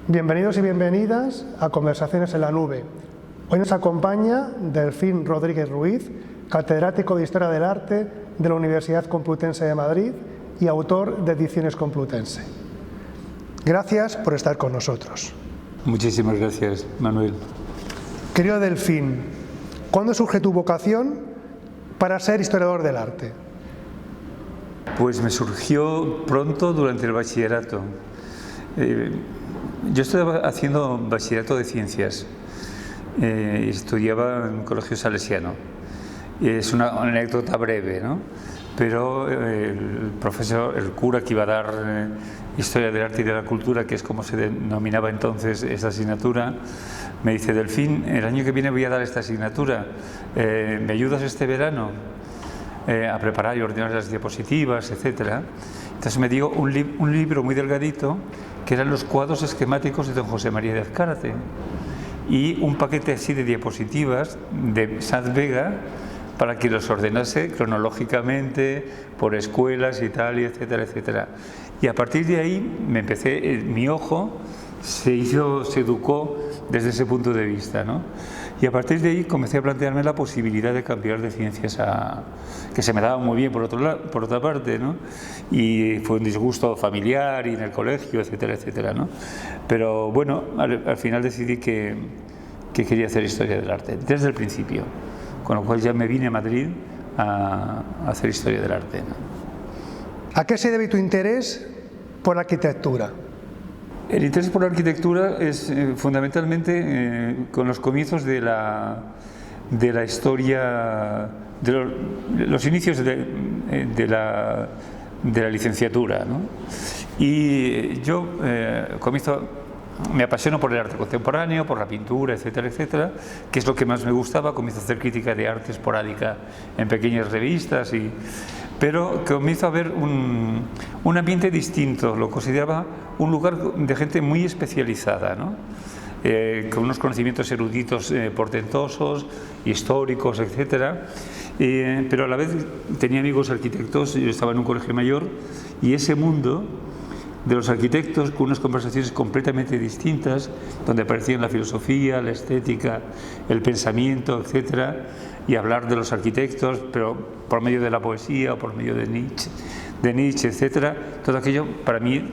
Bienvenidos y bienvenidas a Conversaciones en la Nube. Hoy nos acompaña Delfín Rodríguez Ruiz, catedrático de Historia del Arte de la Universidad Complutense de Madrid y autor de Ediciones Complutense. Gracias por estar con nosotros. Muchísimas gracias, Manuel. Querido Delfín, ¿cuándo surge tu vocación para ser historiador del arte? Pues me surgió pronto durante el bachillerato. Yo estaba haciendo bachillerato de ciencias y estudiaba en un colegio salesiano. Es una anécdota breve, ¿no? Pero el profesor, el cura que iba a dar Historia del Arte y de la Cultura, que es como se denominaba entonces esta asignatura, me dice: Delfín, el año que viene voy a dar esta asignatura, ¿me ayudas este verano a preparar y ordenar las diapositivas, etcétera? Entonces me dio un libro muy delgadito, que eran los cuadros esquemáticos de don José María de Azcárate, y un paquete así de diapositivas de Sanz Vega para que los ordenase cronológicamente por escuelas y tal, y etcétera, etcétera. Y a partir de ahí mi ojo se educó desde ese punto de vista, ¿no? Y a partir de ahí comencé a plantearme la posibilidad de cambiar de ciencias que se me daba muy bien por otra parte, ¿no? Y fue un disgusto familiar y en el colegio, etcétera, etcétera, ¿no? Pero bueno, al final decidí que quería hacer Historia del Arte desde el principio, con lo cual ya me vine a Madrid a hacer Historia del Arte, ¿no? ¿A qué se debe tu interés por la arquitectura? El interés por la arquitectura es fundamentalmente con los comienzos de la historia, de los inicios de la licenciatura, ¿no? Y yo me apasiono por el arte contemporáneo, por la pintura, etcétera, etcétera, que es lo que más me gustaba. Comienzo a hacer crítica de arte esporádica en pequeñas revistas, pero comienzo a ver un ambiente distinto. Lo consideraba un lugar de gente muy especializada, ¿no? Con unos conocimientos eruditos portentosos, históricos, etcétera, pero a la vez tenía amigos arquitectos. Yo estaba en un colegio mayor y ese mundo de los arquitectos, con unas conversaciones completamente distintas, donde aparecían la filosofía, la estética, el pensamiento, etcétera, y hablar de los arquitectos, pero por medio de la poesía o por medio de Nietzsche, etcétera. Todo aquello para mí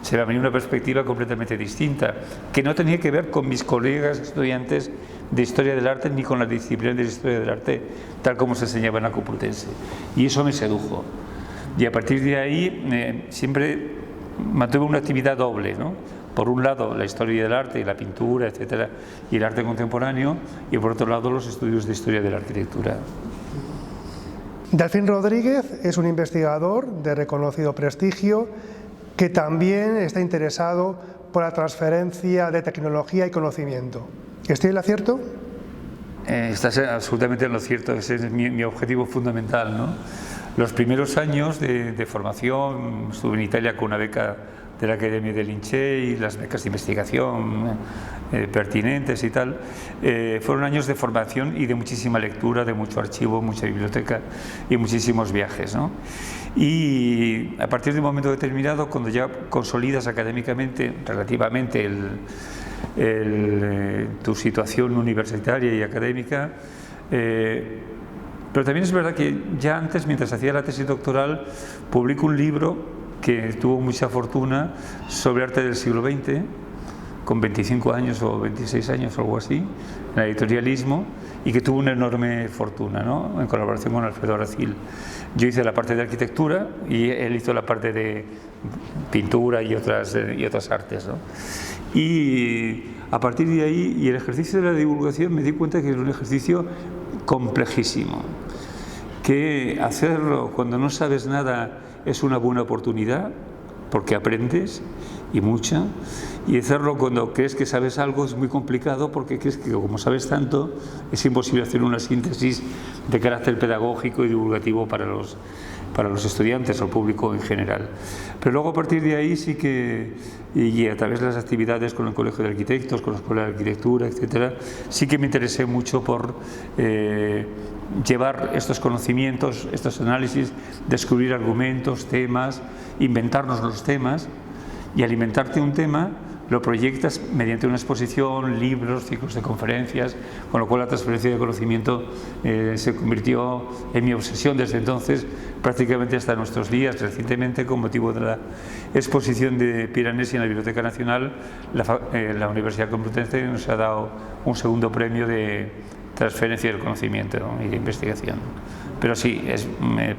se me venía una perspectiva completamente distinta, que no tenía que ver con mis colegas estudiantes de Historia del Arte ni con la disciplina de Historia del Arte tal como se enseñaba en la Complutense, y eso me sedujo. Y a partir de ahí siempre mantuve una actividad doble, ¿no? Por un lado la historia del arte y la pintura, etcétera, y el arte contemporáneo, y por otro lado los estudios de historia de la arquitectura. Delfín Rodríguez es un investigador de reconocido prestigio que también está interesado por la transferencia de tecnología y conocimiento. ¿Estoy en lo cierto? Estás absolutamente en lo cierto. Ese es mi objetivo fundamental, ¿no? Los primeros años de formación, estuve en Italia con una beca de la Academia de Lincei, las becas de investigación pertinentes y tal, fueron años de formación y de muchísima lectura, de mucho archivo, mucha biblioteca y muchísimos viajes, ¿no? Y a partir de un momento determinado, cuando ya consolidas académicamente relativamente tu situación universitaria y académica, pero también es verdad que ya antes, mientras hacía la tesis doctoral, publico un libro que tuvo mucha fortuna sobre arte del siglo XX, con 25 años o 26 años o algo así, en la editorialismo, y que tuvo una enorme fortuna, ¿no? En colaboración con Alfredo Aracil. Yo hice la parte de arquitectura y él hizo la parte de pintura y otras artes, ¿no? Y a partir de ahí, y el ejercicio de la divulgación, me di cuenta que era un ejercicio complejísimo, que hacerlo cuando no sabes nada es una buena oportunidad, porque aprendes, y mucha, y hacerlo cuando crees que sabes algo es muy complicado, porque crees que como sabes tanto es imposible hacer una síntesis de carácter pedagógico y divulgativo para los estudiantes o el público en general. Pero luego a partir de ahí sí que, y a través de las actividades con el Colegio de Arquitectos, con la Escuela de Arquitectura, etcétera, sí que me interesé mucho por llevar estos conocimientos, estos análisis, descubrir argumentos, temas, inventarnos los temas, y alimentarte un tema lo proyectas mediante una exposición, libros, ciclos de conferencias, con lo cual la transferencia de conocimiento se convirtió en mi obsesión desde entonces, prácticamente hasta nuestros días. Recientemente, con motivo de la exposición de Piranesi en la Biblioteca Nacional, la Universidad Complutense nos ha dado un segundo premio de transferencia del conocimiento, ¿no?, y de investigación. Pero sí,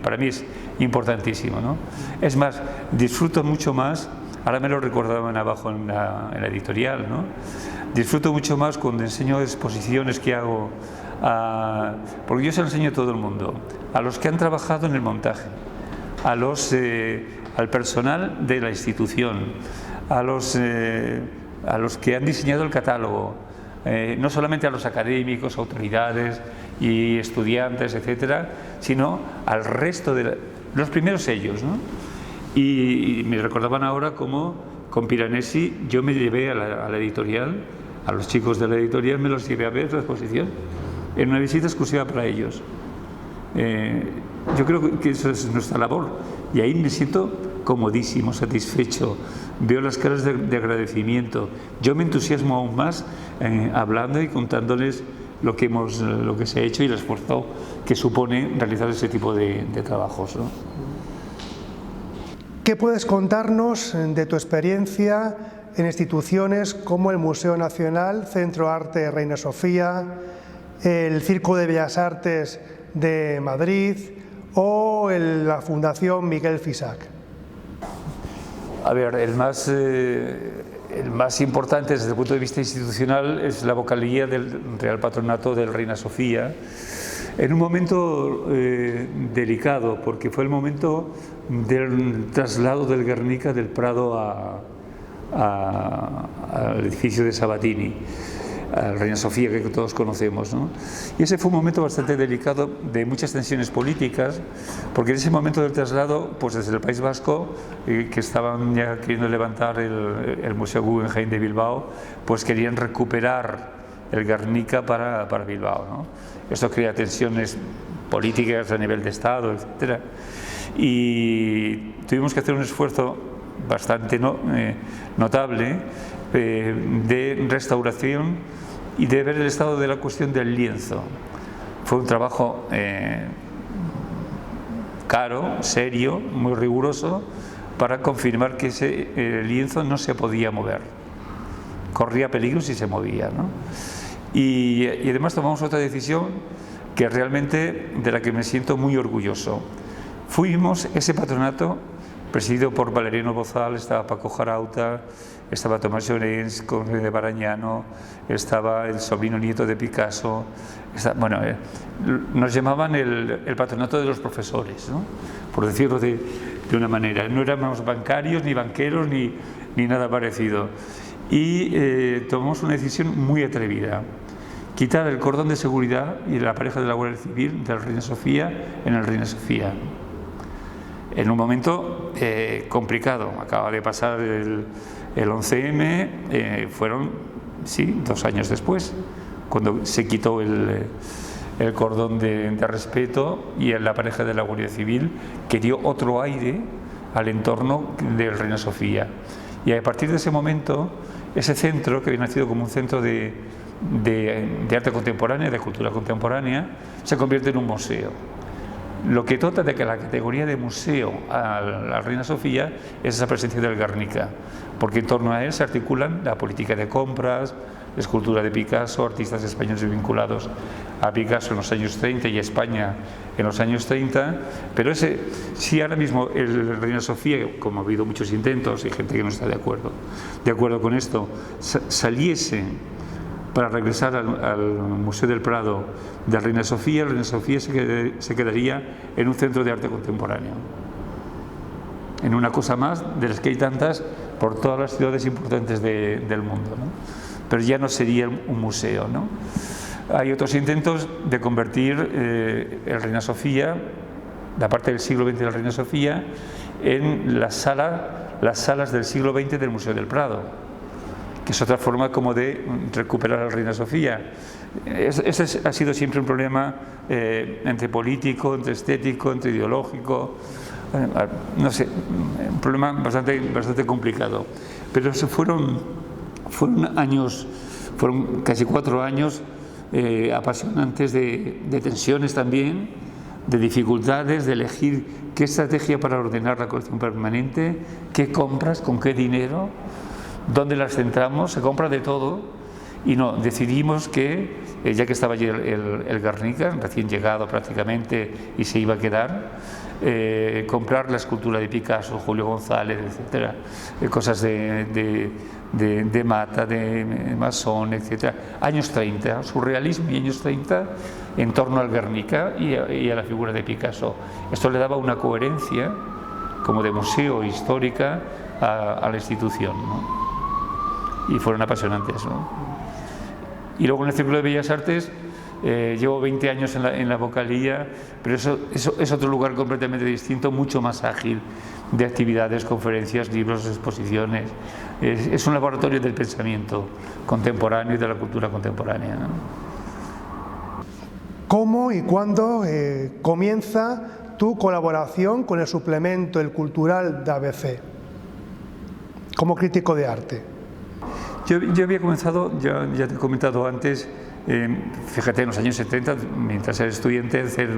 para mí es importantísimo, ¿no? Es más, disfruto mucho más, ahora me lo recordaban abajo en la editorial, ¿no? Disfruto mucho más cuando enseño exposiciones que hago, porque yo se lo enseño a todo el mundo, a los que han trabajado en el montaje, al personal de la institución, a los que han diseñado el catálogo, no solamente a los académicos, autoridades y estudiantes, etcétera, sino al resto de los primeros ellos, ¿no? Y me recordaban ahora cómo con Piranesi yo me llevé a la editorial, a los chicos de la editorial me los llevé a ver la exposición en una visita exclusiva para ellos. Yo creo que eso es nuestra labor y ahí me siento comodísimo, satisfecho, veo las caras de agradecimiento. Yo me entusiasmo aún más hablando y contándoles lo que se ha hecho y el esfuerzo que supone realizar ese tipo de trabajos, ¿no? ¿Qué puedes contarnos de tu experiencia en instituciones como el Museo Nacional, Centro Arte Reina Sofía, el Círculo de Bellas Artes de Madrid o la Fundación Miguel Fisac? A ver, el más importante desde el punto de vista institucional es la vocalía del Real Patronato del Reina Sofía, en un momento delicado, porque fue el momento del traslado del Guernica del Prado al edificio de Sabatini, a Reina Sofía, que todos conocemos, ¿no? Y ese fue un momento bastante delicado, de muchas tensiones políticas, porque en ese momento del traslado, pues desde el País Vasco, que estaban ya queriendo levantar el Museo Guggenheim de Bilbao, pues querían recuperar el Guernica para Bilbao, ¿no? Esto crea tensiones políticas a nivel de Estado, etcétera. Y tuvimos que hacer un esfuerzo bastante notable de restauración y de ver el estado de la cuestión del lienzo. Fue un trabajo caro, serio, muy riguroso, para confirmar que ese lienzo no se podía mover. Corría peligro si se movía, ¿no? Y además tomamos otra decisión que realmente de la que me siento muy orgulloso. Fuimos ese patronato presidido por Valeriano Bozal, estaba Paco Jarauta, estaba Tomás Llorens, Conde de Barañano, estaba el sobrino nieto de Picasso, nos llamaban el patronato de los profesores, ¿no?, por decirlo de una manera. No éramos bancarios, ni banqueros, ni nada parecido. Y tomamos una decisión muy atrevida: quitar el cordón de seguridad y la pareja de la Guardia Civil del Reina Sofía en el Reina Sofía. En un momento complicado, acaba de pasar el 11M, fueron, sí, 2 años después, cuando se quitó el cordón de respeto y la pareja de la Guardia Civil, que dio otro aire al entorno del Reina Sofía. Y a partir de ese momento, ese centro, que había nacido como un centro de arte contemporánea, de cultura contemporánea, se convierte en un museo. Lo que trata de que la categoría de museo a la Reina Sofía es esa presencia del Guernica, porque en torno a él se articulan la política de compras, la escultura de Picasso, artistas españoles vinculados a Picasso en los años 30 y a España en los años 30, pero si ahora mismo el Reina Sofía, como ha habido muchos intentos y gente que no está de acuerdo con esto, saliese para regresar al Museo del Prado de Reina Sofía, se quedaría en un centro de arte contemporáneo, en una cosa más de las que hay tantas por todas las ciudades importantes del mundo, ¿no? Pero ya no sería un museo, ¿no? Hay otros intentos de convertir el Reina Sofía, la parte del siglo XX de la Reina Sofía, en las salas del siglo XX del Museo del Prado, que es otra forma como de recuperar a la Reina Sofía. Ese ha sido siempre un problema entre político, entre estético, entre ideológico, no sé, un problema bastante complicado. Pero se fueron fueron casi 4 años apasionantes de tensiones también, de dificultades, de elegir qué estrategia para ordenar la colección permanente, qué compras, con qué dinero, dónde las centramos. Se compra de todo y no, decidimos que, ya que estaba allí el Guernica, recién llegado prácticamente y se iba a quedar, comprar la escultura de Picasso, Julio González, etcétera, cosas de Mata, de Masson, etcétera, años 30, surrealismo y años 30 en torno al Guernica y a la figura de Picasso. Esto le daba una coherencia como de museo histórica a la institución, ¿no? Y fueron apasionantes, ¿no? Y luego en el Círculo de Bellas Artes llevo 20 años en la vocalía, pero eso es otro lugar completamente distinto, mucho más ágil, de actividades, conferencias, libros, exposiciones. Es un laboratorio del pensamiento contemporáneo y de la cultura contemporánea, ¿no? ¿Cómo y cuándo comienza tu colaboración con el suplemento El Cultural de ABC como crítico de arte? Yo había comenzado, ya te he comentado antes, fíjate, en los años 70, mientras era estudiante, hacer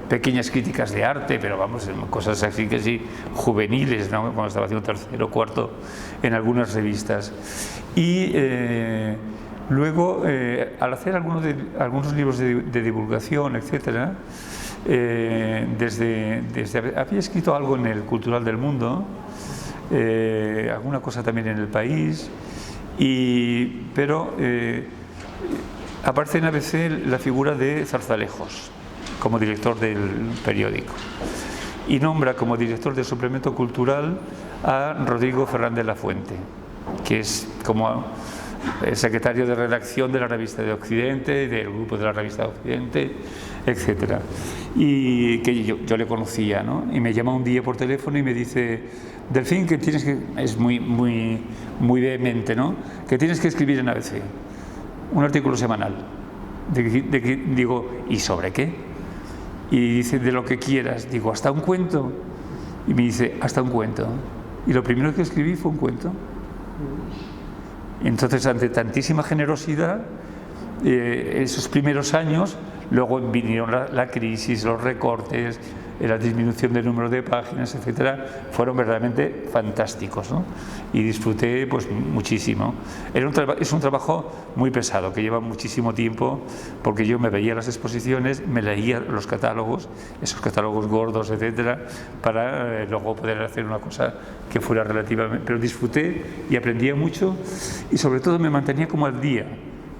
pequeñas críticas de arte, pero vamos, cosas así que sí, juveniles, ¿no? Cuando estaba haciendo tercero o cuarto en algunas revistas. Y luego, al hacer algunos libros de divulgación, etcétera, había escrito algo en el Cultural del Mundo, alguna cosa también en El País, pero aparece en ABC la figura de Zarzalejos como director del periódico y nombra como director del suplemento cultural a Rodrigo Fernández Lafuente, que es como el secretario de redacción de la Revista de Occidente, del grupo de la Revista de Occidente, etcétera. Y que yo le conocía, ¿no? Y me llama un día por teléfono y me dice: Delfín, que tienes que, es muy vehemente, ¿no?, que tienes que escribir en ABC un artículo semanal. Digo, ¿y sobre qué? Y dice, de lo que quieras. Digo, ¿hasta un cuento? Y me dice, hasta un cuento. Y lo primero que escribí fue un cuento. Entonces, ante tantísima generosidad, esos primeros años, luego vinieron la crisis, los recortes, la disminución del número de páginas, etcétera, fueron verdaderamente fantásticos, ¿no? Y disfruté pues muchísimo. Es un trabajo muy pesado, que lleva muchísimo tiempo, porque yo me veía las exposiciones, me leía los catálogos, esos catálogos gordos, etcétera, para luego poder hacer una cosa que fuera relativamente... Pero disfruté y aprendía mucho, y sobre todo me mantenía como al día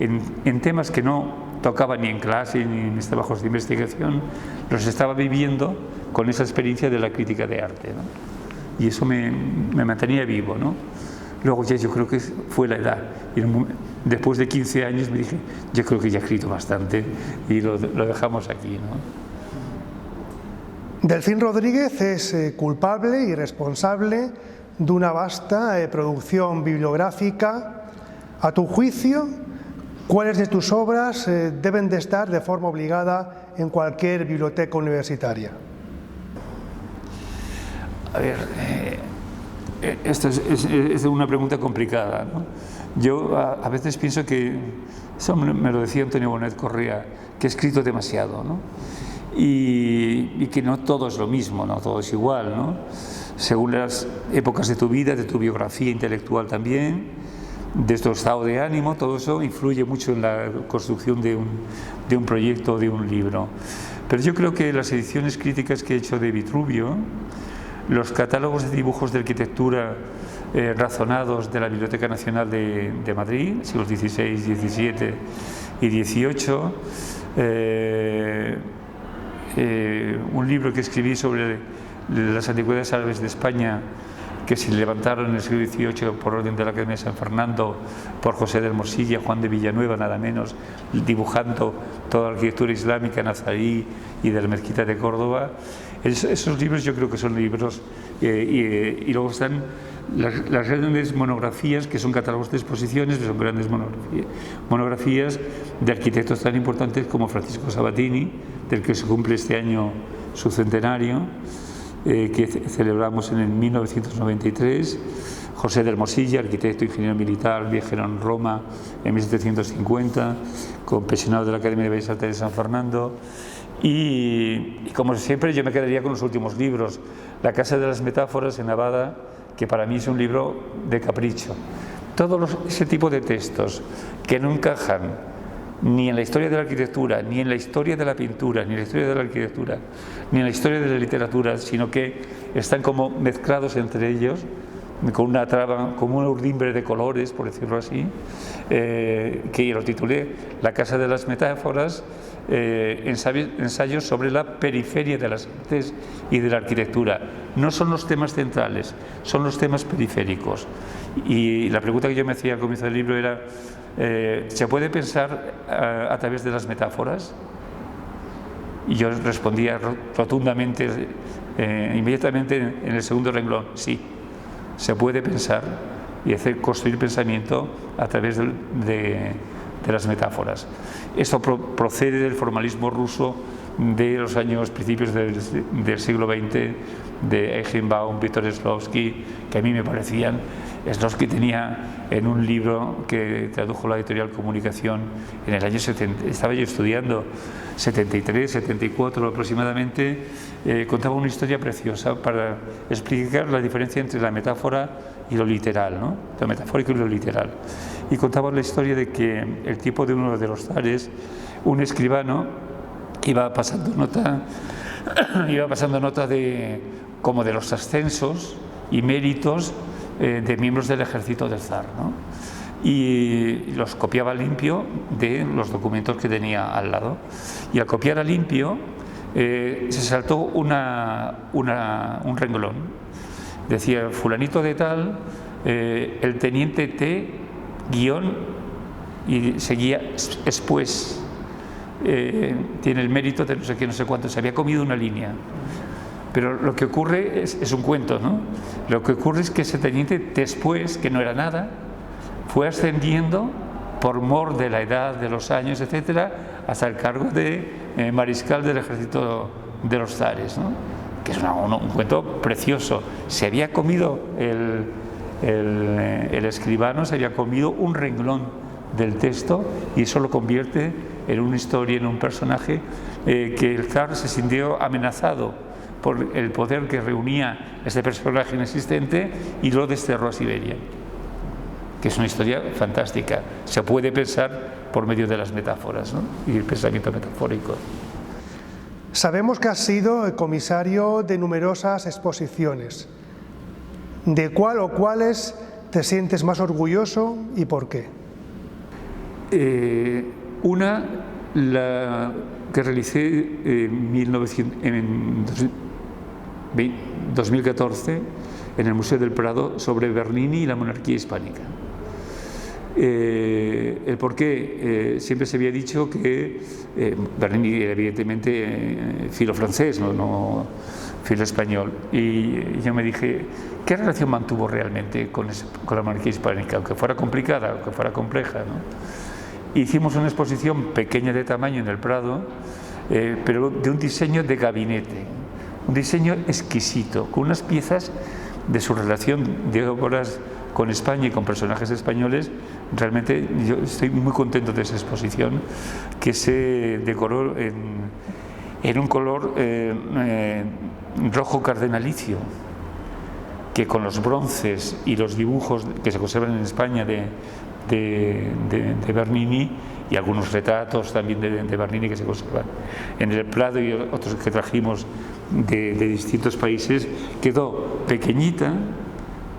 en temas que no tocaba ni en clase ni en trabajos de investigación, los estaba viviendo con esa experiencia de la crítica de arte, ¿no? Y eso me mantenía vivo, ¿no? Luego ya yo creo que fue la edad. Y después de 15 años me dije, yo creo que ya he escrito bastante y lo dejamos aquí, ¿no? Delfín Rodríguez es culpable y responsable de una vasta producción bibliográfica. A tu juicio, ¿cuáles de tus obras deben de estar de forma obligada en cualquier biblioteca universitaria? A ver, esta es una pregunta complicada, ¿no? Yo a veces pienso que, eso me lo decía Antonio Bonet Correa, que he escrito demasiado, ¿no? Y que no todo es lo mismo, no todo es igual, ¿no? Según las épocas de tu vida, de tu biografía intelectual también, de tu estado de ánimo, todo eso influye mucho en la construcción de un proyecto, de un libro. Pero yo creo que las ediciones críticas que he hecho de Vitruvio, los catálogos de dibujos de arquitectura razonados de la Biblioteca Nacional de Madrid, siglos XVI, XVII y XVIII, un libro que escribí sobre las antigüedades árabes de España, que se levantaron en el siglo XVIII por orden de la Academia de San Fernando, por José de Hermosilla, Juan de Villanueva, nada menos, dibujando toda la arquitectura islámica nazarí y de la mezquita de Córdoba. Esos libros yo creo que son libros, y luego están las grandes monografías, que son catálogos de exposiciones, que son grandes monografías de arquitectos tan importantes como Francisco Sabatini, del que se cumple este año su centenario, que celebramos en el 1993, José de Hermosilla, arquitecto, ingeniero militar, viajero en Roma en 1750, pensionado de la Academia de Bellas Artes de San Fernando. Y como siempre yo me quedaría con los últimos libros, La Casa de las Metáforas en Abada, que para mí es un libro de capricho. Ese tipo de textos que no encajan ni en la historia de la arquitectura, ni en la historia de la pintura, ni en la historia de la arquitectura, ni en la historia de la literatura, sino que están como mezclados entre ellos, con una trama, como un urdimbre de colores, por decirlo así, que lo titulé La Casa de las Metáforas, ensayos sobre la periferia de las artes y de la arquitectura. No son los temas centrales, son los temas periféricos. Y la pregunta que yo me hacía al comienzo del libro era: ¿se puede pensar a través de las metáforas? Y yo respondía rotundamente, inmediatamente en el segundo renglón: sí, se puede pensar y construir pensamiento a través de las metáforas. Esto procede del formalismo ruso de los años principios del siglo XX, de Eichenbaum, Vítor Szlowski, que a mí me parecían. Szlowski tenía en un libro que tradujo la editorial Comunicación en el año 70, estaba yo estudiando, 73, 74 aproximadamente, contaba una historia preciosa para explicar la diferencia entre la metáfora y lo literal, ¿no? Lo metafórico y lo literal. Y contaba la historia de que el tipo de uno de los zares, un escribano, iba pasando nota como de los ascensos y méritos de miembros del ejército del zar, ¿no? Y los copiaba limpio de los documentos que tenía al lado. Y al copiar a limpio se saltó un renglón. Decía: fulanito de tal, el teniente T guión, y seguía después, tiene el mérito de no sé qué, no sé cuánto. Se había comido una línea. Pero lo que ocurre es un cuento, ¿no? Lo que ocurre es que ese teniente, después, que no era nada, fue ascendiendo por mor de la edad, de los años, etcétera, hasta el cargo de mariscal del ejército de los zares, ¿no? Que es un cuento precioso. Se había comido el escribano, se había comido un renglón del texto, y eso lo convierte en una historia, en un personaje que el zar se sintió amenazado por el poder que reunía este personaje inexistente y lo desterró a Siberia, que es una historia fantástica. Se puede pensar por medio de las metáforas, ¿no? Y el pensamiento metafórico. Sabemos que has sido comisario de numerosas exposiciones. ¿De cuál o cuáles te sientes más orgulloso y por qué? Una, la que realicé en 2014 en el Museo del Prado sobre Bernini y la monarquía hispánica. El por qué, siempre se había dicho que Bernini era evidentemente filo francés, no filo español, y yo me dije: ¿qué relación mantuvo realmente con la monarquía hispánica, aunque fuera complicada, aunque fuera compleja, ¿no? Hicimos una exposición pequeña de tamaño en el Prado, pero de un diseño de gabinete, un diseño exquisito, con unas piezas de su relación de obras con España y con personajes españoles. Realmente yo estoy muy contento de esa exposición, que se decoró en un color rojo cardenalicio, que con los bronces y los dibujos que se conservan en España de Bernini, y algunos retratos también de Bernini que se conservan en el Prado, y otros que trajimos de distintos países, quedó pequeñita,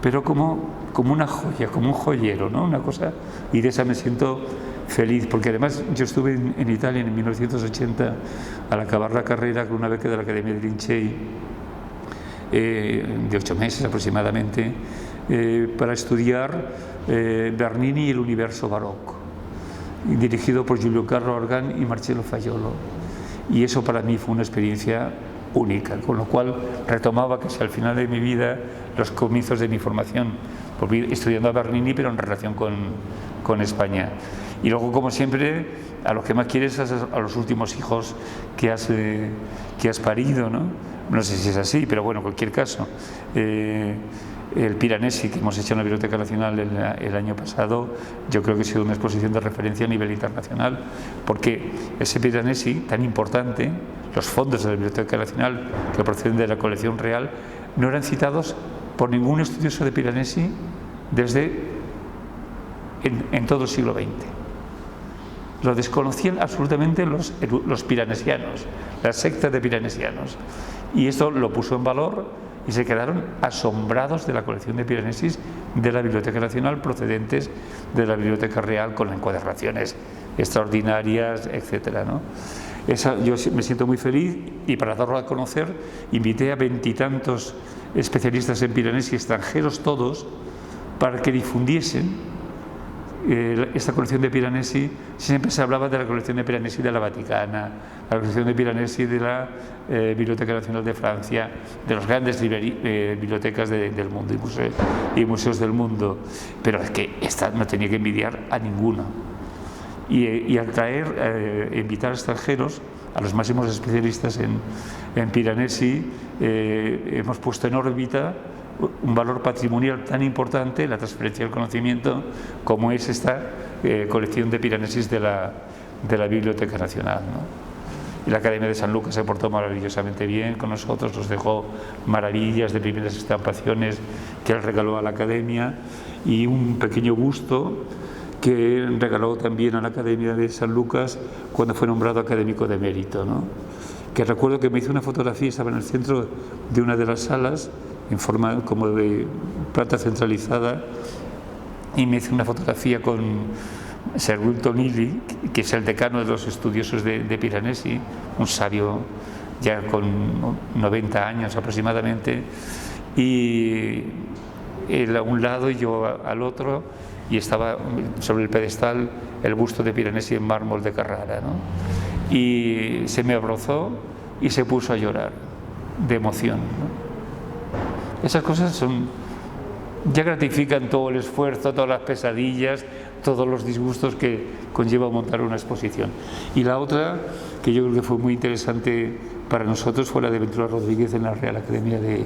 pero como una joya, como un joyero, ¿no? Una cosa, y de esa me siento feliz, porque además yo estuve en Italia en 1980 al acabar la carrera con una beca de la Academia de Lincei de 8 meses aproximadamente, para estudiar Bernini y el universo barroco, dirigido por Giulio Carlo Organ y Marcello Faiolo, y eso para mí fue una experiencia única, con lo cual retomaba casi al final de mi vida los comienzos de mi formación, estudiando a Bernini pero en relación con España. Y luego, como siempre, a los que más quieres es a los últimos hijos que has parido, ¿no? No sé si es así, pero bueno, en cualquier caso, El Piranesi, que hemos hecho en la Biblioteca Nacional el año pasado, yo creo que ha sido una exposición de referencia a nivel internacional, porque ese Piranesi tan importante, los fondos de la Biblioteca Nacional que proceden de la colección real, no eran citados por ningún estudioso de Piranesi en todo el siglo XX. Lo desconocían absolutamente los piranesianos, la secta de piranesianos, y esto lo puso en valor y se quedaron asombrados de la colección de Piranesis de la Biblioteca Nacional procedentes de la Biblioteca Real, con encuadernaciones extraordinarias, etcétera, ¿no? Yo me siento muy feliz, y para darlo a conocer invité a 20 y tantos especialistas en Piranesi, extranjeros todos, para que difundiesen esta colección de Piranesi. Siempre se hablaba de la colección de Piranesi de la Vaticana, la colección de Piranesi de la Biblioteca Nacional de Francia, de las grandes bibliotecas del mundo y museos del mundo, pero es que esta no tenía que envidiar a ninguno. Y al invitar a extranjeros, a los máximos especialistas en Piranesi, hemos puesto en órbita un valor patrimonial tan importante, la transferencia del conocimiento, como es esta colección de Piranesis de la Biblioteca Nacional, ¿no? Y la Academia de San Lucas se portó maravillosamente bien con nosotros, nos dejó maravillas de primeras estampaciones que él regaló a la Academia, y un pequeño busto que regaló también a la Academia de San Lucas cuando fue nombrado académico de mérito, ¿no? Que recuerdo que me hizo una fotografía, estaba en el centro de una de las salas, en forma como de plata centralizada, y me hizo una fotografía con Sir Wilton Ely, que es el decano de los estudiosos de Piranesi, un sabio ya con 90 años aproximadamente, y él a un lado y yo al otro, y estaba sobre el pedestal el busto de Piranesi en mármol de Carrara, ¿no? Y se me abrazó y se puso a llorar de emoción, ¿no? Esas cosas ya gratifican todo el esfuerzo, todas las pesadillas, todos los disgustos que conlleva montar una exposición. Y la otra, que yo creo que fue muy interesante para nosotros, fue la de Ventura Rodríguez en la Real Academia de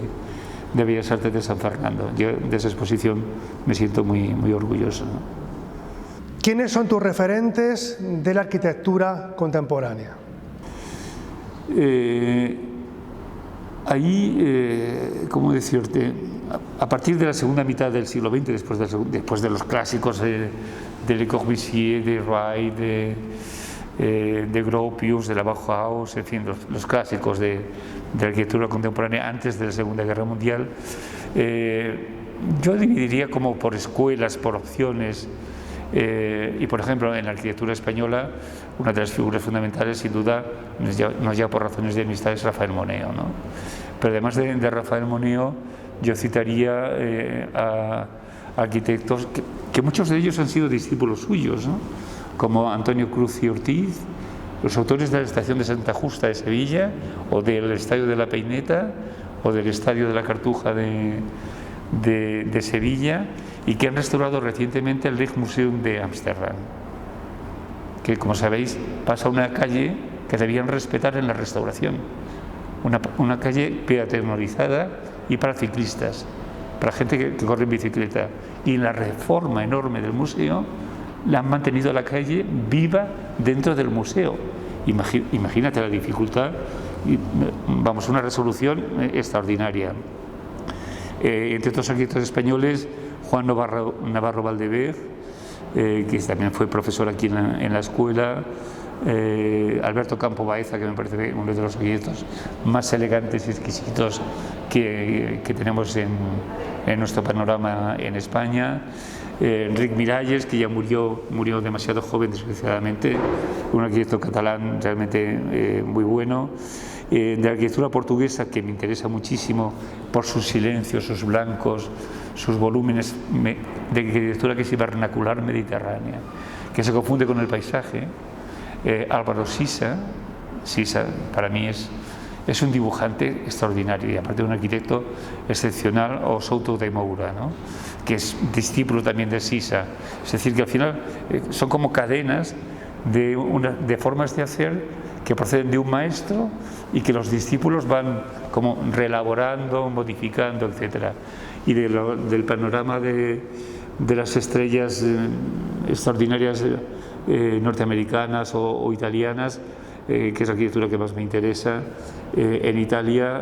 Bellas Artes de San Fernando. Yo de esa exposición me siento muy, muy orgulloso, ¿no? ¿Quiénes son tus referentes de la arquitectura contemporánea? ¿Cómo decirte? A partir de la segunda mitad del siglo XX, después de los clásicos de Le Corbusier, de Wright, de Gropius, de la Bauhaus, en fin, los clásicos de la arquitectura contemporánea antes de la Segunda Guerra Mundial, yo dividiría como por escuelas, por opciones. Y por ejemplo, en la arquitectura española, una de las figuras fundamentales, sin duda, no ya por razones de amistad, es Rafael Moneo, ¿no? Pero además de Rafael Moneo, yo citaría a arquitectos que muchos de ellos han sido discípulos suyos, ¿no? Como Antonio Cruz y Ortiz, los autores de la Estación de Santa Justa de Sevilla, o del Estadio de la Peineta, o del Estadio de la Cartuja de Sevilla, y que han restaurado recientemente el Rijksmuseum de Ámsterdam, que, como sabéis, pasa una calle que debían respetar en la restauración, una calle peatonalizada y para ciclistas, para gente que corre en bicicleta, y en la reforma enorme del museo la han mantenido la calle viva dentro del museo. Imagínate la dificultad, vamos, una resolución extraordinaria. Entre otros arquitectos españoles, Juan Navarro Valdevez, que también fue profesor aquí en la escuela, Alberto Campo Baeza, que me parece uno de los arquitectos más elegantes y exquisitos que tenemos en nuestro panorama en España, Enric Miralles, que ya murió demasiado joven, desgraciadamente, un arquitecto catalán realmente muy bueno. De la arquitectura portuguesa, que me interesa muchísimo por sus silencios, sus blancos, sus volúmenes, de arquitectura que es vernacular mediterránea, que se confunde con el paisaje. Álvaro Sisa para mí es un dibujante extraordinario, y aparte un arquitecto excepcional, o Souto de Moura, ¿no? Que es discípulo también de Sisa. Es decir, que al final son como cadenas de formas de hacer que proceden de un maestro y que los discípulos van como reelaborando, modificando, etcétera. y del panorama de las estrellas extraordinarias norteamericanas o italianas, que es la arquitectura que más me interesa. En Italia,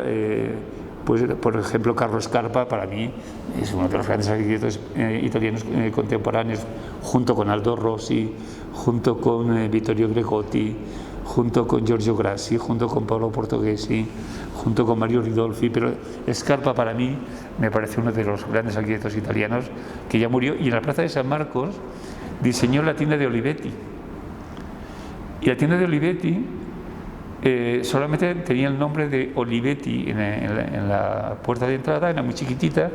pues, por ejemplo, Carlo Scarpa para mí es uno de los grandes arquitectos italianos contemporáneos, junto con Aldo Rossi, junto con Vittorio Gregotti, junto con Giorgio Grassi, junto con Paolo Portoghesi, junto con Mario Ridolfi. Pero Scarpa para mí me parece uno de los grandes arquitectos italianos que ya murió, y en la Plaza de San Marcos diseñó la tienda de Olivetti. Y la tienda de Olivetti solamente tenía el nombre de Olivetti en la puerta de entrada, era muy chiquitita,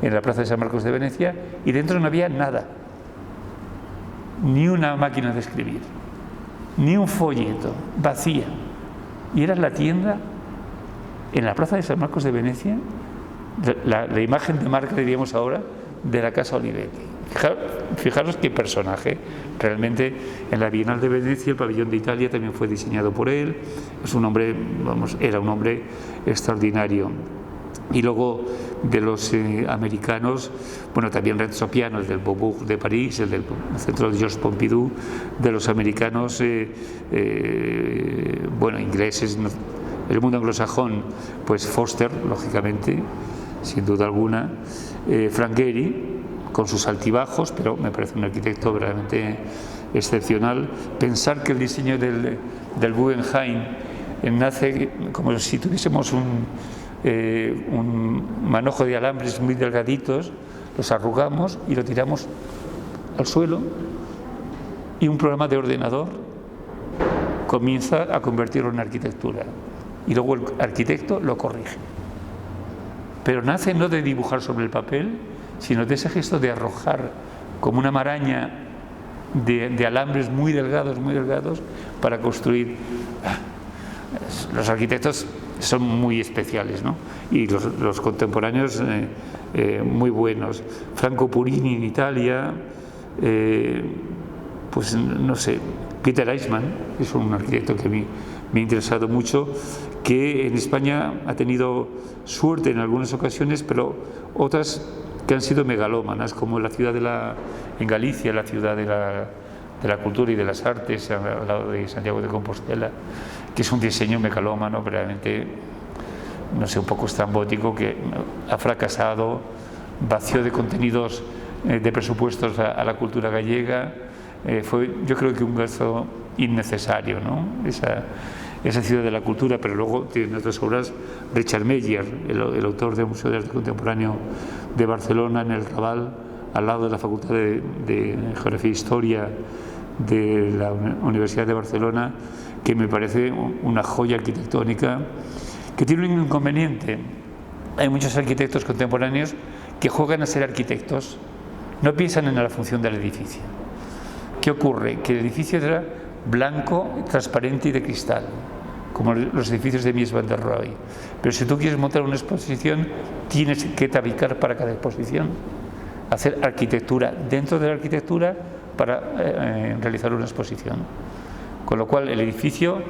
en la Plaza de San Marcos de Venecia, y dentro no había nada, ni una máquina de escribir, ni un folleto, vacía. Y era la tienda en la Plaza de San Marcos de Venecia, la imagen de marca, diríamos ahora, de la Casa Olivetti. Fijaros qué personaje. Realmente en la Bienal de Venecia el pabellón de Italia también fue diseñado por él. Es un hombre, era un hombre extraordinario. Y luego de los americanos, bueno, también Renzo Piano, el del Beaubourg de París, el del Centro de Georges Pompidou. De los americanos, bueno, ingleses, el mundo anglosajón, pues Foster, lógicamente, sin duda alguna, Frank Gehry, con sus altibajos, pero me parece un arquitecto verdaderamente excepcional. Pensar que el diseño del Guggenheim nace como si tuviésemos un manojo de alambres muy delgaditos, los arrugamos y lo tiramos al suelo, y un programa de ordenador comienza a convertirlo en arquitectura, y luego el arquitecto lo corrige. Pero nace no de dibujar sobre el papel, sino de ese gesto de arrojar como una maraña de alambres muy delgados para construir. Los arquitectos son muy especiales, ¿no? Y los contemporáneos muy buenos. Franco Purini en Italia, pues no sé, Peter Eichmann es un arquitecto que me ha interesado mucho, que en España ha tenido suerte en algunas ocasiones, pero otras que han sido megalómanas, como la ciudad en Galicia, la ciudad de la cultura y de las artes, al lado de Santiago de Compostela, que es un diseño megalómano, realmente, no sé, un poco estrambótico, que ha fracasado, vacío de contenidos, de presupuestos a la cultura gallega. Fue, yo creo que un gasto innecesario, ¿no? Esa ciudad de la cultura. Pero luego tiene otras obras. Richard Meyer, el autor del Museo de Arte Contemporáneo de Barcelona, en el Raval, al lado de la Facultad de Geografía e Historia de la Universidad de Barcelona, que me parece una joya arquitectónica, que tiene un inconveniente. Hay muchos arquitectos contemporáneos que juegan a ser arquitectos, no piensan en la función del edificio. ¿Qué ocurre? Que el edificio era blanco, transparente y de cristal, como los edificios de Mies van der Rohe. Pero si tú quieres montar una exposición, tienes que tabicar para cada exposición, hacer arquitectura dentro de la arquitectura para realizar una exposición. Con lo cual el edificio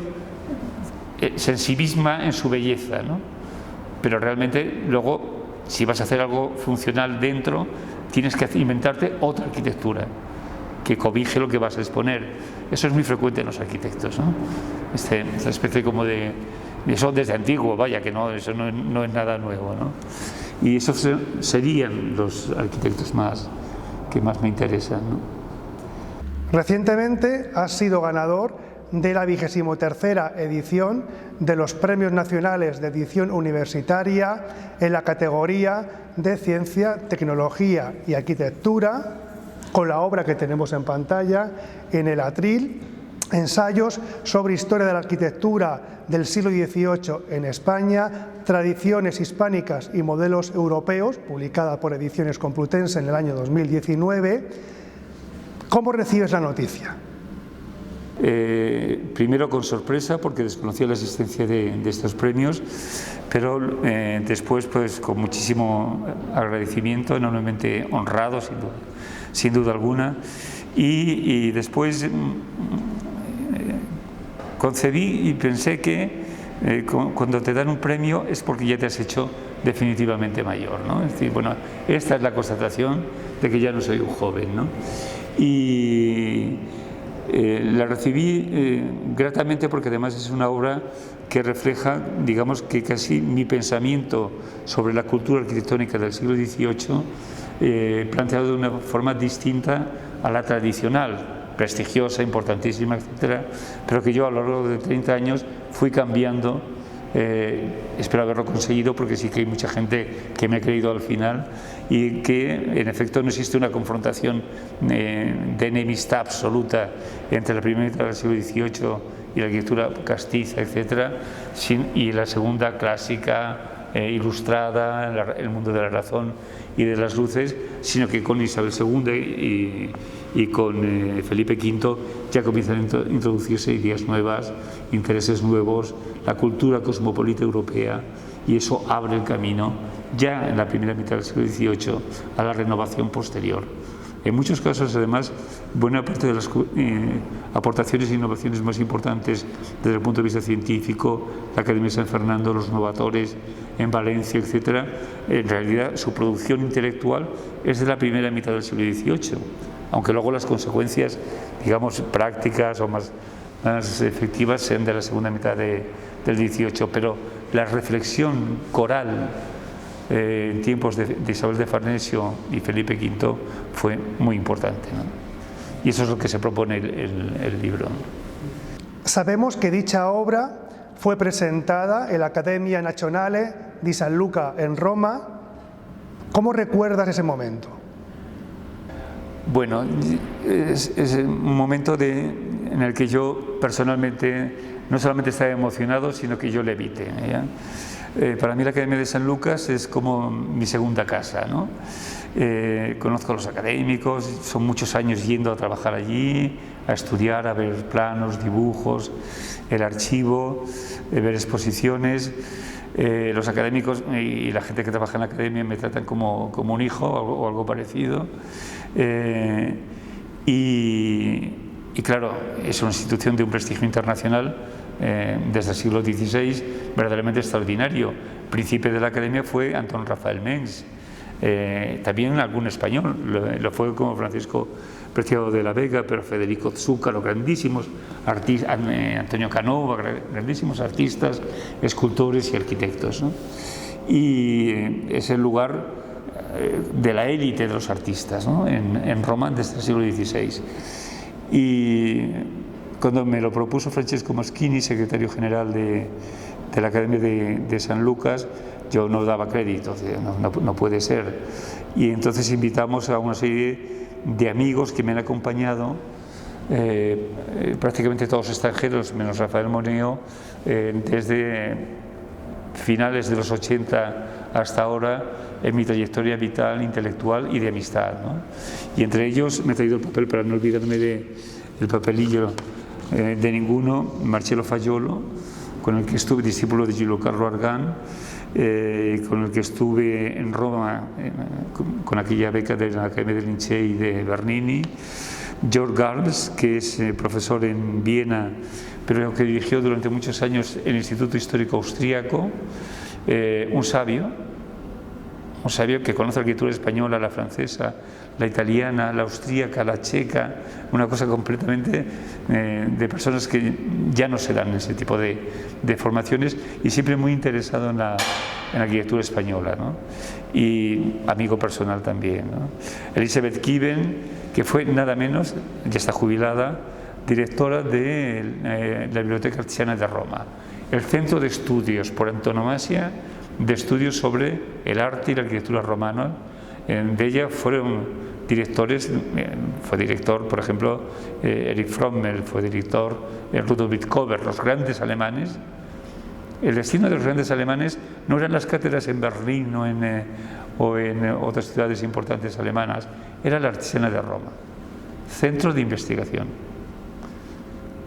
se ensimisma en su belleza, ¿no? Pero realmente luego, si vas a hacer algo funcional dentro, tienes que inventarte otra arquitectura que cobije lo que vas a exponer. Eso es muy frecuente en los arquitectos, ¿no? Esta especie como de eso desde antiguo, vaya, que no, eso no es nada nuevo, ¿no? Y esos serían los arquitectos que más me interesan, ¿no? Recientemente has sido ganador de la 23ª edición de los Premios Nacionales de Edición Universitaria en la categoría de Ciencia, Tecnología y Arquitectura, con la obra que tenemos en pantalla, En el atril, ensayos sobre historia de la arquitectura del siglo XVIII en España, tradiciones hispánicas y modelos europeos, publicada por Ediciones Complutense en el año 2019. ¿Cómo recibes la noticia? Primero con sorpresa, porque desconocía la existencia de estos premios, pero después pues con muchísimo agradecimiento, enormemente honrado, sin duda alguna, y después concebí y pensé que cuando te dan un premio es porque ya te has hecho definitivamente mayor, ¿no? Es decir, bueno, esta es la constatación de que ya no soy un joven, ¿no? Y la recibí gratamente, porque además es una obra que refleja, digamos, que casi mi pensamiento sobre la cultura arquitectónica del siglo XVIII, planteado de una forma distinta a la tradicional, prestigiosa, importantísima, etcétera, pero que yo a lo largo de 30 años fui cambiando. Espero haberlo conseguido, porque sí que hay mucha gente que me ha creído al final, y que en efecto no existe una confrontación de enemistad absoluta entre la primera mitad del siglo XVIII y la arquitectura castiza, etcétera, y la segunda clásica, ilustrada, el mundo de la razón y de las luces, sino que con Isabel II y con Felipe V ya comienzan a introducirse ideas nuevas, intereses nuevos, la cultura cosmopolita europea, y eso abre el camino ya en la primera mitad del siglo XVIII a la renovación posterior. En muchos casos, además, buena parte de las aportaciones e innovaciones más importantes desde el punto de vista científico, la Academia de San Fernando, los novatores en Valencia, etcétera, en realidad su producción intelectual es de la primera mitad del siglo XVIII, aunque luego las consecuencias, digamos, prácticas o más efectivas sean de la segunda mitad del XVIII, pero la reflexión coral en tiempos de Isabel de Farnesio y Felipe V fue muy importante, ¿no? Y eso es lo que se propone el libro. Sabemos que dicha obra fue presentada en la Accademia Nazionale di San Luca en Roma. ¿Cómo recuerdas ese momento? Bueno, es un momento en el que yo personalmente no solamente estaba emocionado, sino que yo levité, ¿ya? Para mí la Academia de San Lucas es como mi segunda casa, ¿no? Conozco a los académicos, son muchos años yendo a trabajar allí, a estudiar, a ver planos, dibujos, el archivo, ver exposiciones. Los académicos y la gente que trabaja en la academia me tratan como un hijo o algo parecido. Y claro, es una institución de un prestigio internacional desde el siglo XVI, verdaderamente extraordinario. Príncipe de la academia fue Antón Rafael Mengs, también algún español, lo fue como Francisco Preciado de la Vega, pero Federico Zúcaro, grandísimos artistas, Antonio Canova, grandísimos artistas, escultores y arquitectos, ¿no? Y es el lugar de la élite de los artistas, ¿no? en Roma desde el siglo XVI. Y cuando me lo propuso Francesco Moschini, secretario general de la Academia de San Lucas, yo no daba crédito, no puede ser. Y entonces invitamos a una serie de amigos que me han acompañado, prácticamente todos extranjeros, menos Rafael Moneo, desde finales de los 80 hasta ahora, en mi trayectoria vital, intelectual y de amistad, ¿no? Y entre ellos me he traído el papel, para no olvidarme del papelillo de ninguno, Marcello Fagiolo, con el que estuve, discípulo de Giancarlo Argan, con el que estuve en Roma con aquella beca de la Academia de Lincei de Bernini, Georg Garbs, que es profesor en Viena, pero que dirigió durante muchos años el Instituto Histórico Austríaco, un sabio que conoce la arquitectura española, la francesa, la italiana, la austríaca, la checa, una cosa completamente de personas que ya no se dan ese tipo de formaciones, y siempre muy interesado en la arquitectura española, ¿no? Y amigo personal también, ¿no? Elizabeth Kiven, que fue nada menos, ya está jubilada, directora de la Biblioteca Artigiana de Roma, el centro de estudios por antonomasia de estudios sobre el arte y la arquitectura romana. De ella fueron directores, fue director, por ejemplo, Erich Frommel, fue director Rudolf Kober, los grandes alemanes. El destino de los grandes alemanes no eran las cátedras en Berlín o en otras ciudades importantes alemanas, era la Artigiana de Roma, centro de investigación,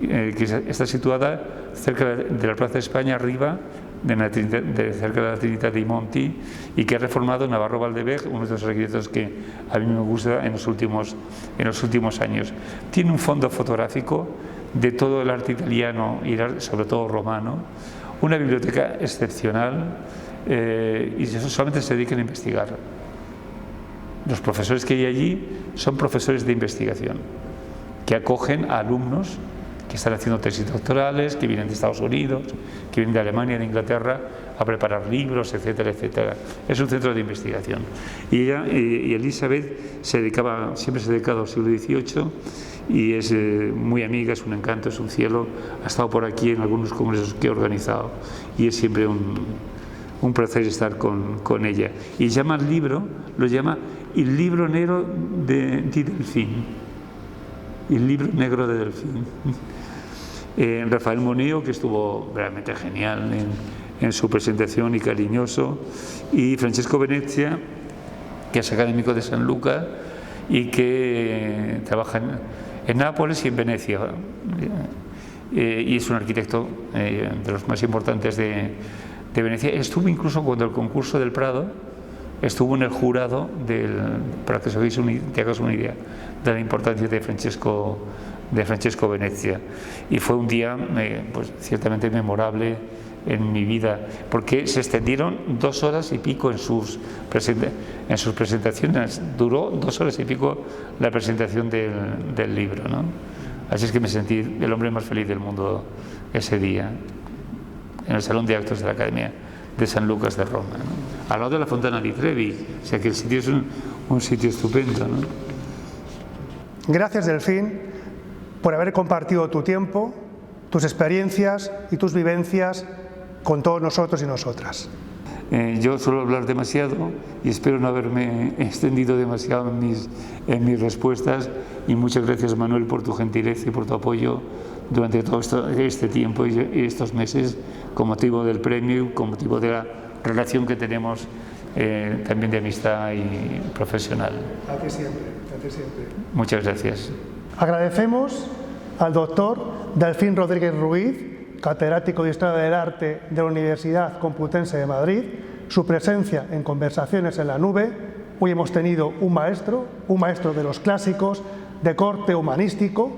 que está situada cerca de la Plaza de España, arriba, cerca de la Trinità dei Monti, y que ha reformado Navarro Valdeveg, uno de los arquitectos que a mí me gusta en los últimos años. Tiene un fondo fotográfico de todo el arte italiano y sobre todo romano, una biblioteca excepcional, y solamente se dedican a investigar. Los profesores que hay allí son profesores de investigación, que acogen a alumnos que están haciendo tesis doctorales, que vienen de Estados Unidos, que vienen de Alemania, de Inglaterra, a preparar libros, etcétera, etcétera. Es un centro de investigación. Y ella, y Elizabeth, siempre se ha dedicado al siglo XVIII y es muy amiga, es un encanto, es un cielo. Ha estado por aquí en algunos congresos que he organizado y es siempre un placer estar con ella. Y llama al libro, lo llama El libro negro de Delfín. El libro negro de Delfín. Rafael Moneo, que estuvo realmente genial en su presentación y cariñoso, y Francesco Venezia, que es académico de San Luca y que trabaja en Nápoles y en Venecia, y es un arquitecto de los más importantes de Venecia. Estuvo incluso cuando el concurso del Prado, estuvo en el jurado para que te hagas una idea de la importancia de Francesco Venezia. Y fue un día pues, ciertamente memorable en mi vida, porque se extendieron 2 horas y pico en sus presentaciones. Duró 2 horas y pico la presentación del libro, ¿no? Así es que me sentí el hombre más feliz del mundo ese día, en el Salón de Actos de la Academia de San Lucas de Roma, ¿no? Al lado de la Fontana di Trevi, o sea que el sitio es un sitio estupendo, ¿no? Gracias, Delfín, por haber compartido tu tiempo, tus experiencias y tus vivencias con todos nosotros y nosotras. Yo suelo hablar demasiado y espero no haberme extendido demasiado en mis respuestas, y muchas gracias, Manuel, por tu gentileza y por tu apoyo durante todo este tiempo y estos meses, con motivo del premio y con motivo de la relación que tenemos también de amistad y profesional. A ti siempre, a ti siempre. Muchas gracias. Agradecemos al doctor Delfín Rodríguez Ruiz, catedrático de Historia del Arte de la Universidad Complutense de Madrid, su presencia en Conversaciones en la Nube. Hoy hemos tenido un maestro de los clásicos, de corte humanístico.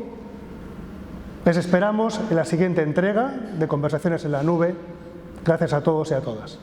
Les esperamos en la siguiente entrega de Conversaciones en la Nube. Gracias a todos y a todas.